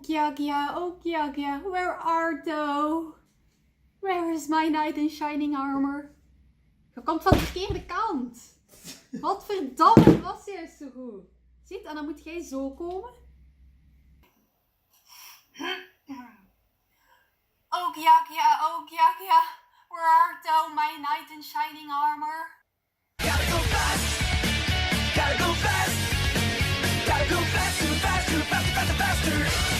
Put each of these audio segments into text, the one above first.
Oh Gyagya, where art thou? Where is my knight in shining armor? Je komt van de verkeerde kant. Wat verdamme, het was juist zo goed. Ziet, en dan moet jij zo komen. Oh Gyagya, where art thou, my knight in shining armor? Gotta go fast, gotta go fast, gotta go faster, faster, faster, faster, faster.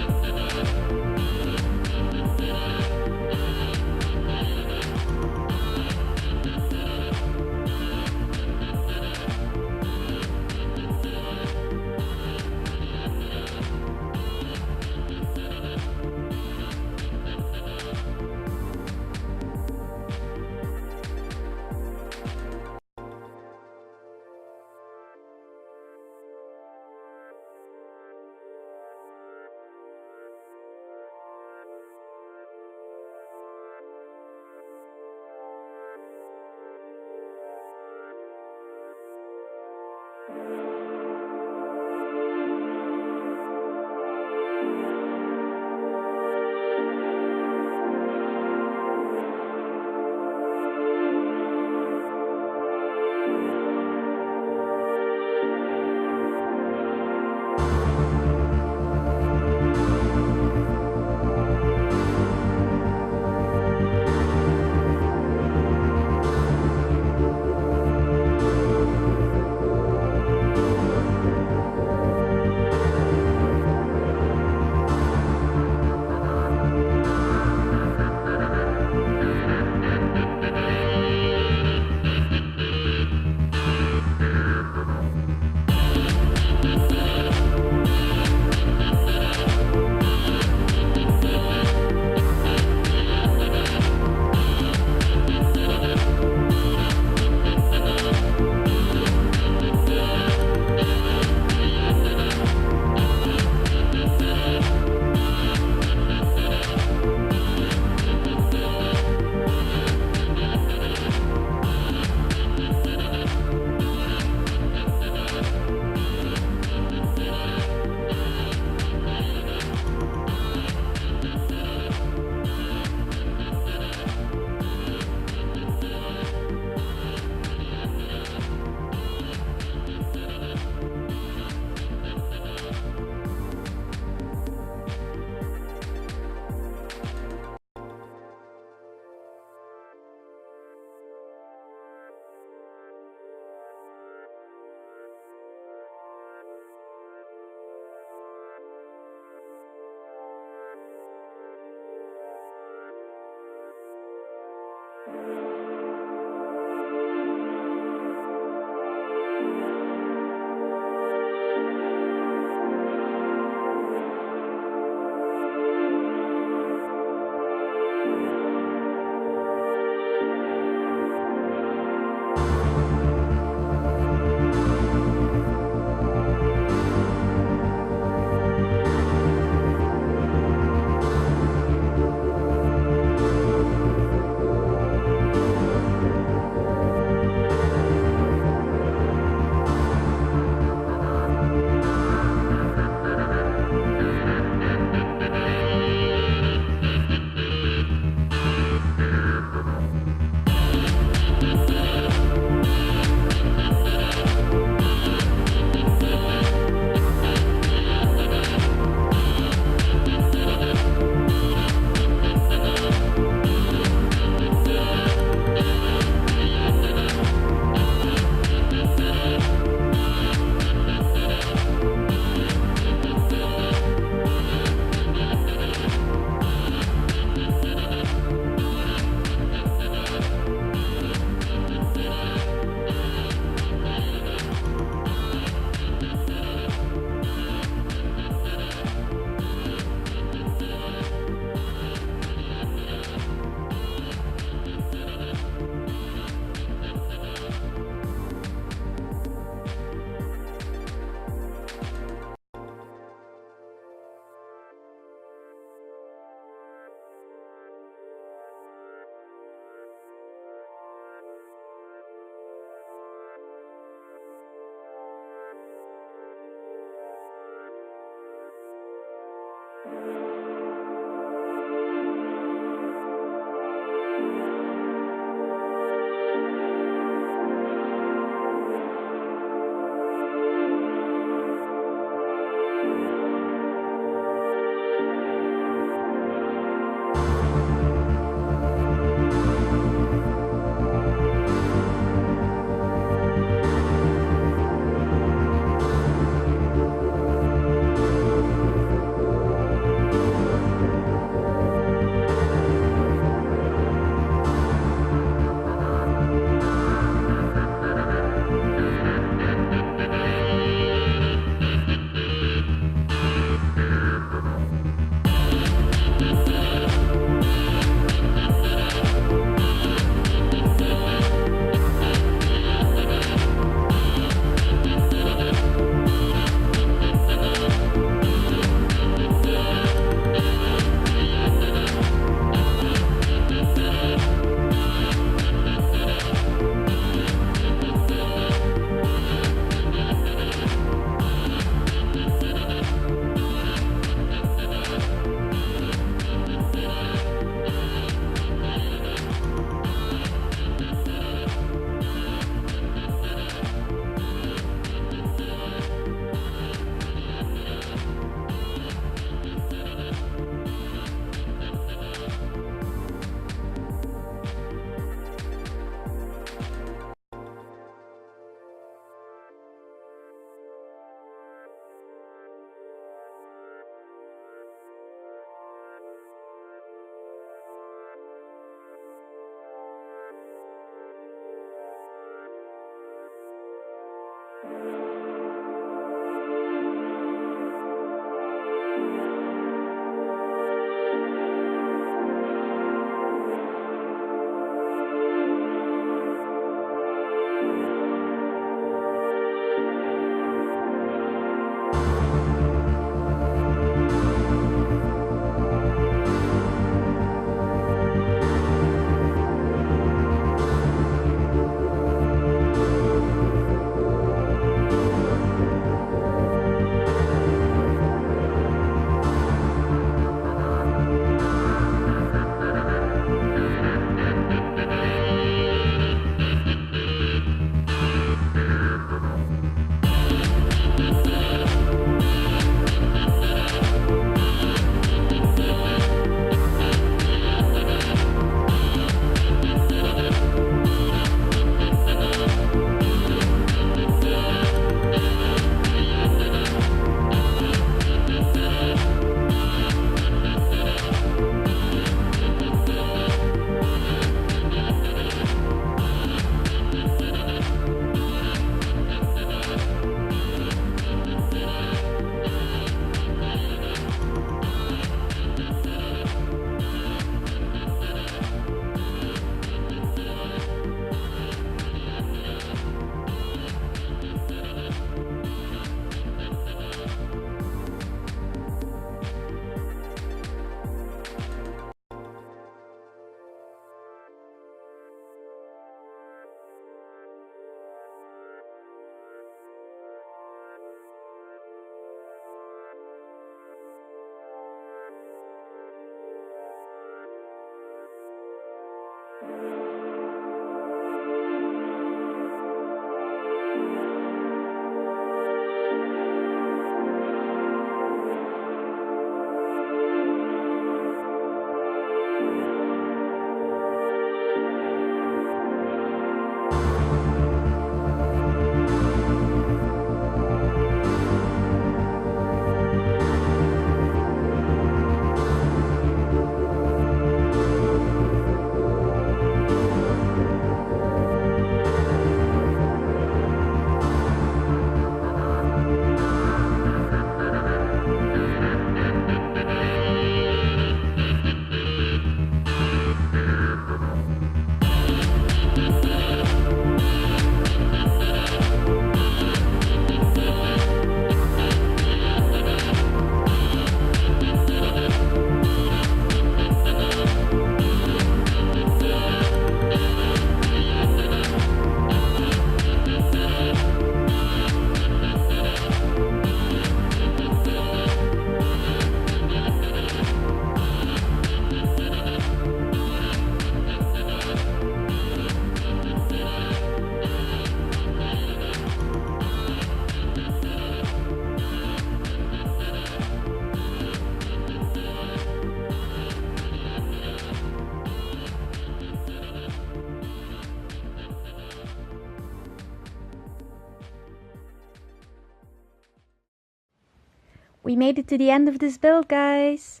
We made it to the end of this build, guys.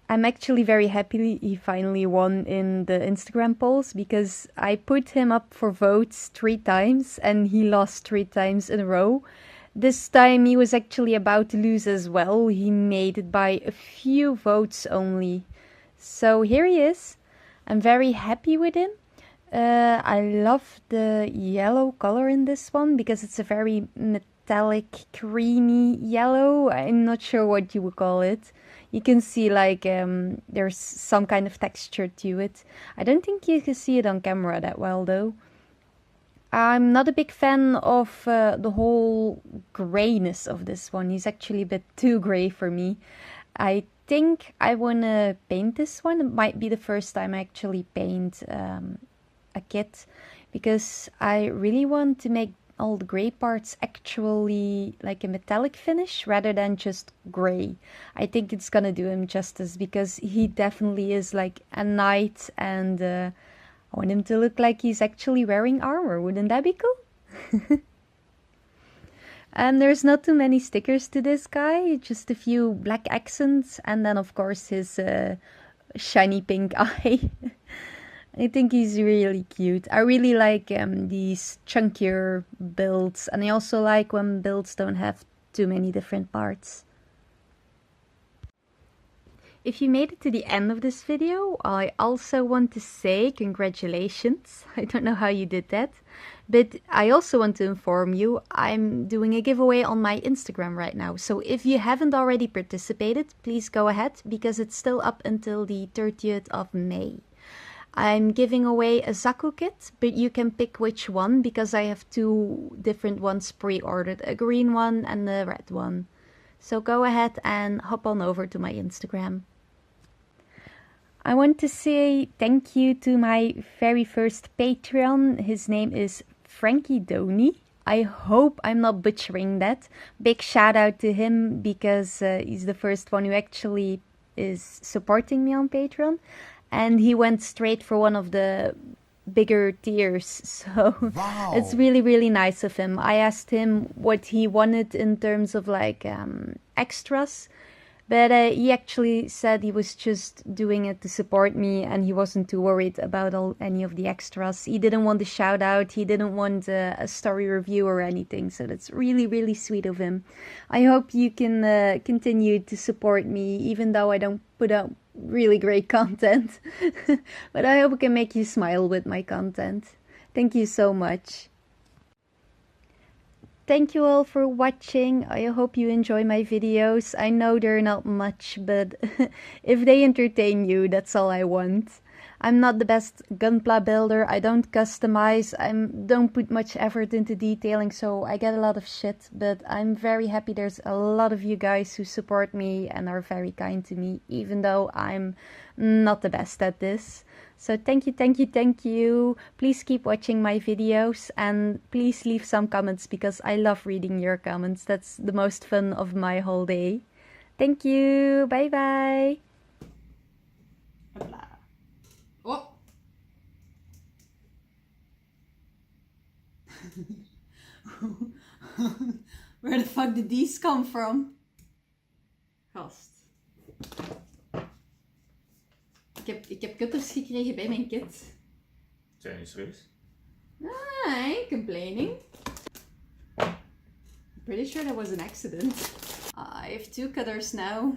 I'm actually very happy he finally won in the Instagram polls because I put him up for votes 3 times and he lost 3 times in a row. This time he was actually about to lose as well. He made it by a few votes only. So here he is. I'm very happy with him. I love the yellow color in this one because it's a very metallic, creamy yellow. I'm not sure what you would call it. You can see like there's some kind of texture to it. I don't think you can see it on camera that well though. I'm not a big fan of the whole grayness of this one. He's actually a bit too gray for me. I think I want to paint this one. It might be the first time I actually paint a kit because I really want to make all the gray parts actually like a metallic finish rather than just gray. I think it's gonna do him justice because he definitely is like a knight and I want him to look like he's actually wearing armor. Wouldn't that be cool? And there's not too many stickers to this guy, just a few black accents and then of course his shiny pink eye. I think he's really cute. I really like these chunkier builds, and I also like when builds don't have too many different parts. If you made it to the end of this video, I also want to say congratulations. I don't know how you did that, but I also want to inform you I'm doing a giveaway on my Instagram right now. So if you haven't already participated, please go ahead because it's still up until the 30th of May. I'm giving away a Zaku kit, but you can pick which one because I have two different ones pre-ordered, a green one and a red one. So go ahead and hop on over to my Instagram. I want to say thank you to my very first Patreon. His name is Frankie Doney. I hope I'm not butchering that. Big shout out to him because he's the first one who actually is supporting me on Patreon. And he went straight for one of the bigger tiers. So Wow. It's really, really nice of him. I asked him what he wanted in terms of like extras. But he actually said he was just doing it to support me and he wasn't too worried about any of the extras. He didn't want a shout out, he didn't want a story review or anything. So that's really, really sweet of him. I hope you can continue to support me even though I don't put out really great content. But I hope I can make you smile with my content. Thank you so much. Thank you all for watching. I hope you enjoy my videos. I know they're not much, but if they entertain you, that's all I want. I'm not the best Gunpla builder. I don't customize. I don't put much effort into detailing, so I get a lot of shit. But I'm very happy there's a lot of you guys who support me and are very kind to me, even though I'm not the best at this. So thank you, thank you, thank you. Please keep watching my videos and please leave some comments because I love reading your comments. That's the most fun of my whole day. Thank you. Bye bye. Hopla. Oh. Where the fuck did these come from? Gast. Ik heb cutters gekregen bij mijn kit. Zijn je serieus? I ain't complaining. Pretty sure that was an accident. I have two cutters now.